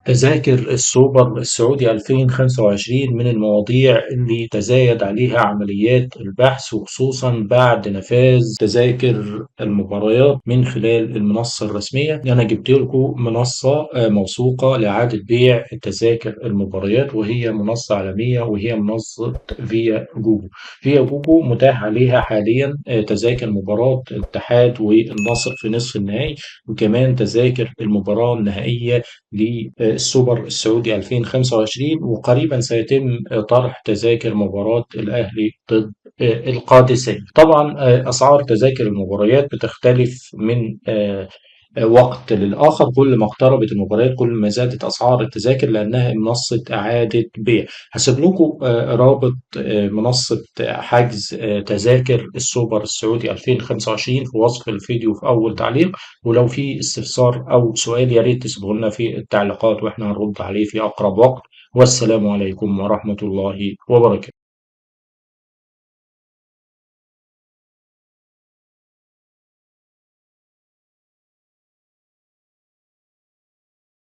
تذاكر السوبر السعودي 2025 من المواضيع اللي تزايد عليها عمليات البحث، وخصوصا بعد نفاذ تذاكر المباريات من خلال المنصة الرسمية. أنا جبت لكم منصة موثوقة لإعادة بيع تذاكر المباريات، وهي منصة عالمية، وهي منصة فيا جوجو. فيا جوجو متاح عليها حاليا تذاكر مباراة الاتحاد والنصر في نصف النهائي، وكمان تذاكر المباراة النهائية للسوبر السعودي 2025. وقريبا سيتم طرح تذاكر مباراة الأهلي ضد القادسية. طبعا أسعار تذاكر المباريات بتختلف من وقت للآخر. كل ما اقتربت المباريات كل ما زادت أسعار التذاكر، لأنها منصة إعادة بيع. هسيب لكم رابط منصة حجز تذاكر السوبر السعودي 2025 في وصف الفيديو في أول تعليق. ولو في استفسار أو سؤال يا ريت تسيبه لنا في التعليقات، وإحنا هنرد عليه في أقرب وقت. والسلام عليكم ورحمة الله وبركاته.